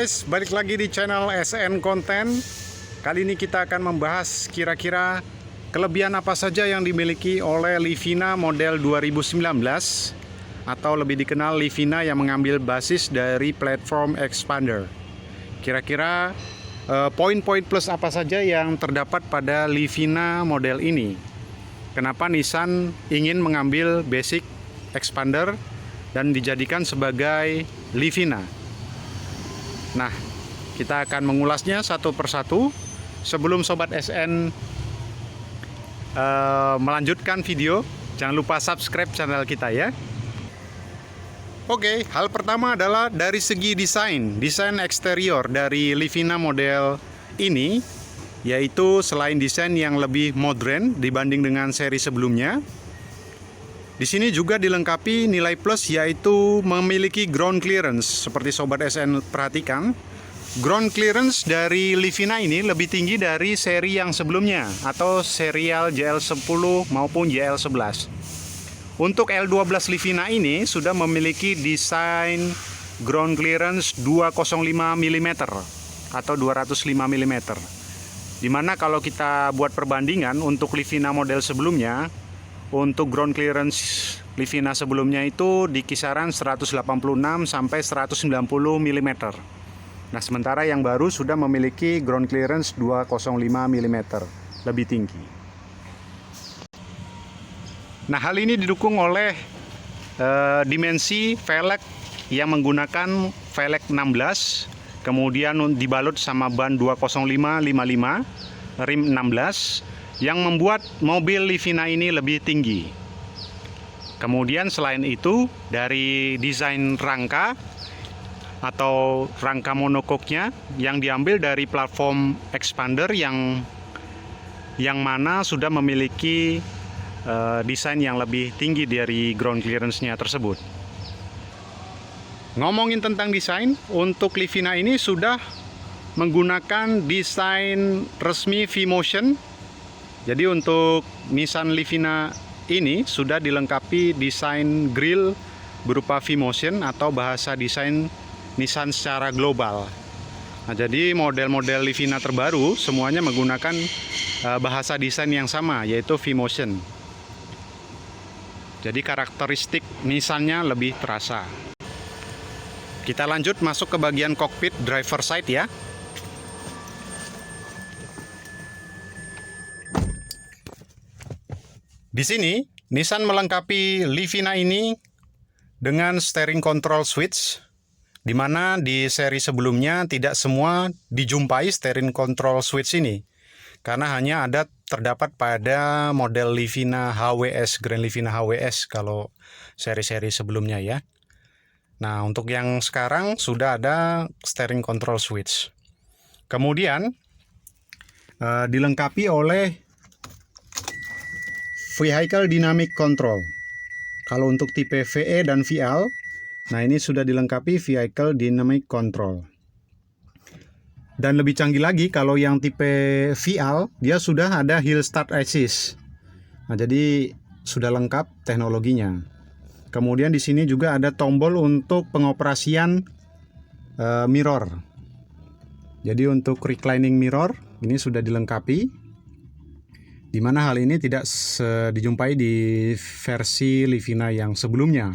guys, balik lagi di channel SN Content. Kali ini kita akan membahas kira-kira kelebihan apa saja yang dimiliki oleh Livina model 2019 atau lebih dikenal Livina yang mengambil basis dari platform Expander. Kira-kira poin-poin plus apa saja yang terdapat pada Livina model ini? Kenapa Nissan ingin mengambil basic Expander dan dijadikan sebagai Livina? Nah, kita akan mengulasnya satu persatu. Sebelum Sobat SN melanjutkan video, jangan lupa subscribe channel kita ya. Oke, hal pertama adalah dari segi desain eksterior dari Livina model ini, yaitu selain desain yang lebih modern dibanding dengan seri sebelumnya, di sini juga dilengkapi nilai plus, yaitu memiliki ground clearance. Seperti Sobat SN perhatikan, ground clearance dari Livina ini lebih tinggi dari seri yang sebelumnya atau serial JL10 maupun JL11. Untuk L12 Livina ini sudah memiliki desain ground clearance 205 mm atau 205 mm. Dimana kalau kita buat perbandingan untuk Livina model sebelumnya, untuk ground clearance Livina sebelumnya itu di kisaran 186 sampai 190 mm. Nah, sementara yang baru sudah memiliki ground clearance 205 mm, lebih tinggi. Nah, hal ini didukung oleh dimensi velg yang menggunakan velg 16, kemudian dibalut sama ban 205/55, rim 16, yang membuat mobil Livina ini lebih tinggi. Kemudian selain itu, dari desain rangka atau rangka monokoknya yang diambil dari platform Expander yang mana sudah memiliki desain yang lebih tinggi dari ground clearance-nya tersebut. Ngomongin tentang desain, untuk Livina ini sudah menggunakan desain resmi V-Motion. Jadi untuk Nissan Livina ini sudah dilengkapi desain grill berupa V-Motion atau bahasa desain Nissan secara global. Nah, jadi model-model Livina terbaru semuanya menggunakan bahasa desain yang sama, yaitu V-Motion. Jadi karakteristik Nissan-nya lebih terasa. Kita lanjut masuk ke bagian kokpit driver side ya. Di sini, Nissan melengkapi Livina ini dengan steering control switch, di mana di seri sebelumnya tidak semua dijumpai steering control switch ini, karena hanya terdapat pada model Livina HWS, Grand Livina HWS kalau seri-seri sebelumnya ya. Nah, untuk yang sekarang sudah ada steering control switch. Kemudian dilengkapi oleh Vehicle Dynamic Control. Kalau untuk tipe VE dan VL, nah ini sudah dilengkapi Vehicle Dynamic Control. Dan lebih canggih lagi, kalau yang tipe VL, dia sudah ada Hill Start Assist. Nah, jadi sudah lengkap teknologinya. Kemudian di sini juga ada tombol untuk pengoperasian mirror. Jadi untuk reclining mirror ini sudah dilengkapi, di mana hal ini tidak dijumpai di versi Livina yang sebelumnya.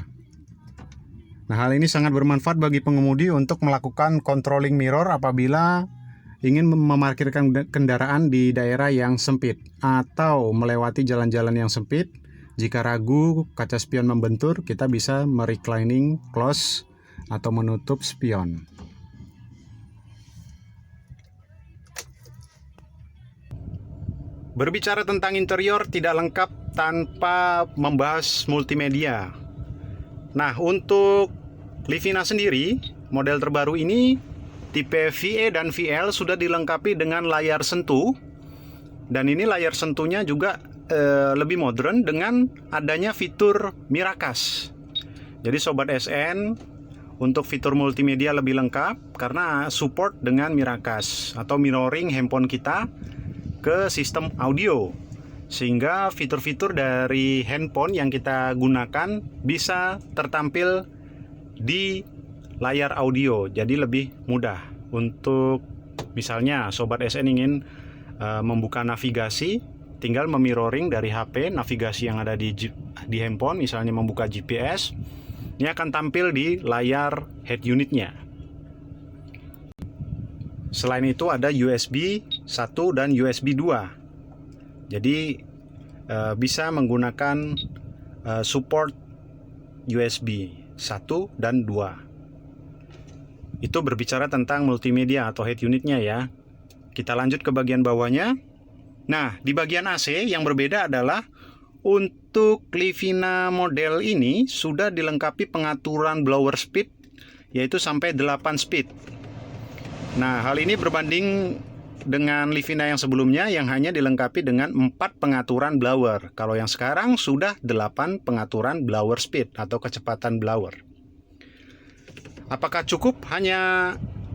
Nah, hal ini sangat bermanfaat bagi pengemudi untuk melakukan controlling mirror apabila ingin memarkirkan kendaraan di daerah yang sempit atau melewati jalan-jalan yang sempit. Jika ragu kaca spion membentur, kita bisa mereclining close atau menutup spion. Berbicara tentang interior tidak lengkap tanpa membahas multimedia. Nah, untuk Livina sendiri, model terbaru ini, tipe VE dan VL sudah dilengkapi dengan layar sentuh. Dan ini layar sentuhnya juga lebih modern dengan adanya fitur Miracast. Jadi Sobat SN, untuk fitur multimedia lebih lengkap karena support dengan Miracast atau mirroring handphone kita ke sistem audio, sehingga fitur-fitur dari handphone yang kita gunakan bisa tertampil di layar audio, jadi lebih mudah. untuk misalnya Sobat SN ingin membuka navigasi, tinggal memirroring dari HP navigasi yang ada di handphone, misalnya membuka GPS, ini akan tampil di layar head unitnya. Selain itu ada USB 1 dan USB 2. Jadi bisa menggunakan support USB 1 dan 2. Itu berbicara tentang multimedia atau head unitnya ya. Kita lanjut ke bagian bawahnya. Nah, di bagian AC yang berbeda adalah untuk Livina model ini sudah dilengkapi pengaturan blower speed, yaitu sampai 8 speed. Nah, hal ini berbanding dengan Livina yang sebelumnya yang hanya dilengkapi dengan 4 pengaturan blower. Kalau yang sekarang sudah 8 pengaturan blower speed atau kecepatan blower. Apakah cukup hanya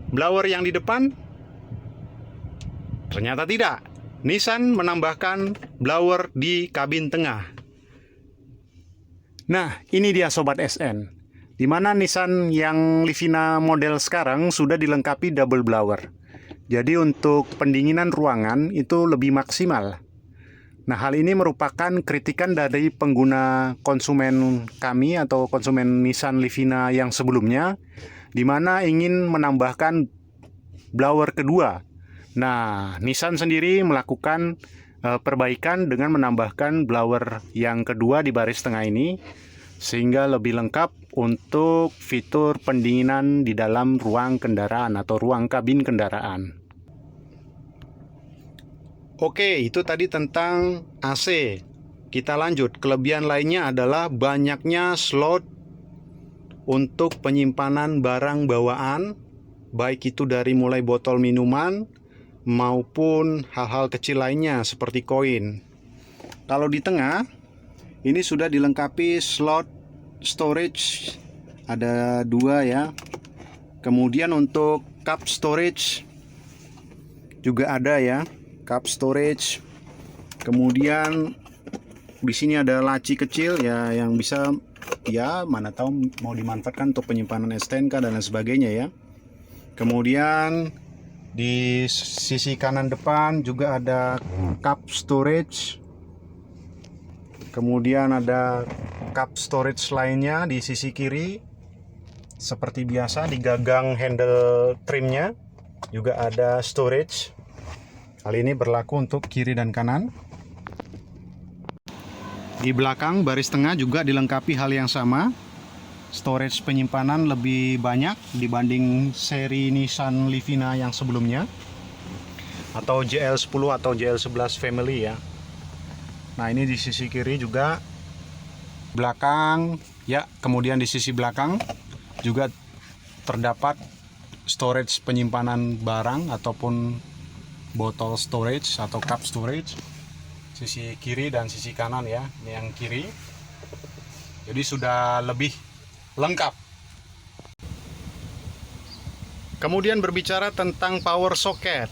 blower yang di depan? Ternyata tidak. Nissan menambahkan blower di kabin tengah. Nah, ini dia Sobat SN, di mana Nissan yang Livina model sekarang sudah dilengkapi double blower. Jadi untuk pendinginan ruangan itu lebih maksimal. Nah, hal ini merupakan kritikan dari pengguna konsumen kami atau konsumen Nissan Livina yang sebelumnya, di mana ingin menambahkan blower kedua. Nah, Nissan sendiri melakukan perbaikan dengan menambahkan blower yang kedua di baris tengah ini, sehingga lebih lengkap untuk fitur pendinginan di dalam ruang kendaraan atau ruang kabin kendaraan. Oke, itu tadi tentang AC. Kita lanjut. Kelebihan lainnya adalah banyaknya slot untuk penyimpanan barang bawaan, baik itu dari mulai botol minuman maupun hal-hal kecil lainnya seperti koin. Kalau di tengah ini sudah dilengkapi slot storage, ada 2 ya. Kemudian untuk cup storage juga ada ya, cup storage. Kemudian di sini ada laci kecil ya yang bisa ya mana tahu mau dimanfaatkan untuk penyimpanan STNK dan lain sebagainya ya. Kemudian di sisi kanan depan juga ada cup storage. Kemudian ada cup storage lainnya di sisi kiri. Seperti biasa di gagang handle trimnya juga ada storage. Hal ini berlaku untuk kiri dan kanan. Di belakang baris tengah juga dilengkapi hal yang sama. Storage penyimpanan lebih banyak dibanding seri Nissan Livina yang sebelumnya, atau JL10 atau JL11 family ya. Nah, ini di sisi kiri juga belakang ya. Kemudian di sisi belakang juga terdapat storage penyimpanan barang ataupun botol storage atau cup storage. Sisi kiri dan sisi kanan ya. Ini yang kiri. Jadi sudah lebih lengkap. Kemudian berbicara tentang power socket,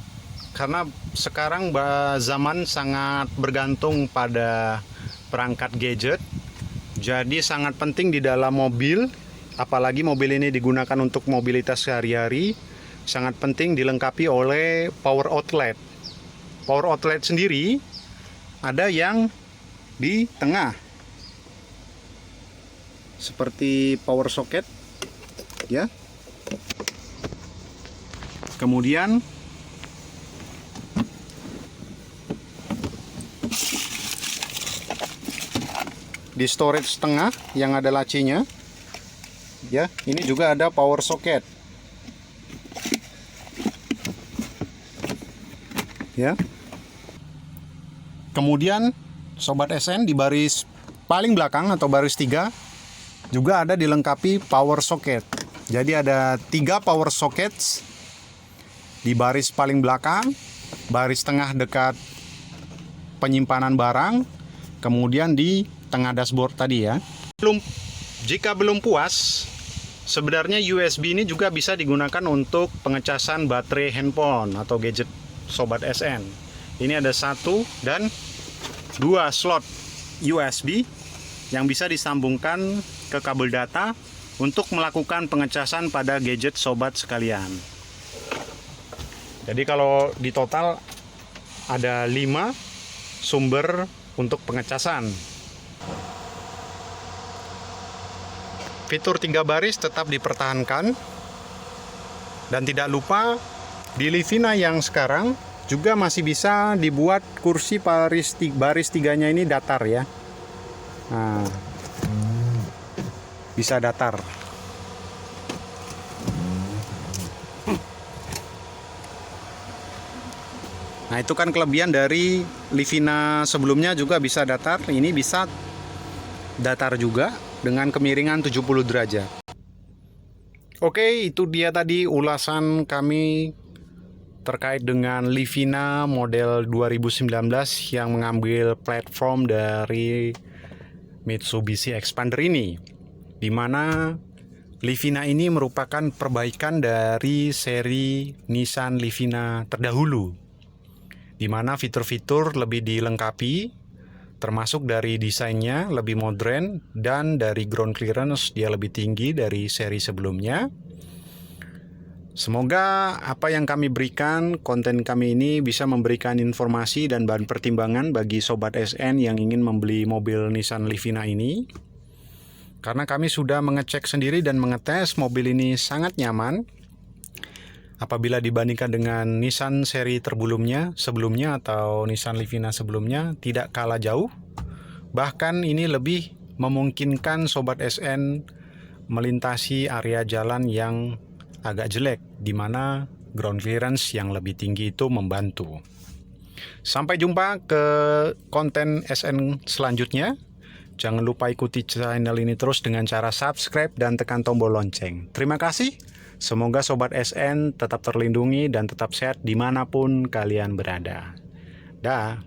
karena sekarang zaman sangat bergantung pada perangkat gadget, jadi sangat penting di dalam mobil, apalagi mobil ini digunakan untuk mobilitas sehari-hari, sangat penting dilengkapi oleh power outlet. Power outlet sendiri ada yang di tengah seperti power socket ya. Kemudian di storage tengah yang ada lacinya ya, ini juga ada power socket ya. Kemudian Sobat SN di baris paling belakang atau baris 3 juga ada dilengkapi power socket. Jadi ada 3 power sockets di baris paling belakang, baris tengah dekat penyimpanan barang, kemudian di tengah dashboard tadi ya. Jika belum puas, sebenarnya USB ini juga bisa digunakan untuk pengecasan baterai handphone atau gadget Sobat SN. Ini ada 1 dan 2 slot USB yang bisa disambungkan ke kabel data untuk melakukan pengecasan pada gadget sobat sekalian. Jadi kalau di total ada 5 sumber untuk pengecasan. Fitur 3 baris tetap dipertahankan. Dan tidak lupa di Livina yang sekarang juga masih bisa dibuat kursi baris 3-nya ini datar ya. Nah, bisa datar. Nah, itu kan kelebihan dari Livina sebelumnya, juga bisa datar. Ini bisa datar juga dengan kemiringan 70 derajat. Oke, itu dia tadi ulasan kami terkait dengan Livina model 2019 yang mengambil platform dari Mitsubishi Expander ini, di mana Livina ini merupakan perbaikan dari seri Nissan Livina terdahulu, di mana fitur-fitur lebih dilengkapi, termasuk dari desainnya lebih modern dan dari ground clearance dia lebih tinggi dari seri sebelumnya. Semoga apa yang kami berikan, konten kami ini bisa memberikan informasi dan bahan pertimbangan bagi Sobat SN yang ingin membeli mobil Nissan Livina ini. Karena kami sudah mengecek sendiri dan mengetes, mobil ini sangat nyaman. Apabila dibandingkan dengan Nissan seri sebelumnya atau Nissan Livina sebelumnya, tidak kalah jauh. Bahkan ini lebih memungkinkan Sobat SN melintasi area jalan yang agak jelek, di mana ground clearance yang lebih tinggi itu membantu. Sampai jumpa ke konten SN selanjutnya. Jangan lupa ikuti channel ini terus dengan cara subscribe dan tekan tombol lonceng. Terima kasih. Semoga Sobat SN tetap terlindungi dan tetap sehat dimanapun kalian berada. Dah.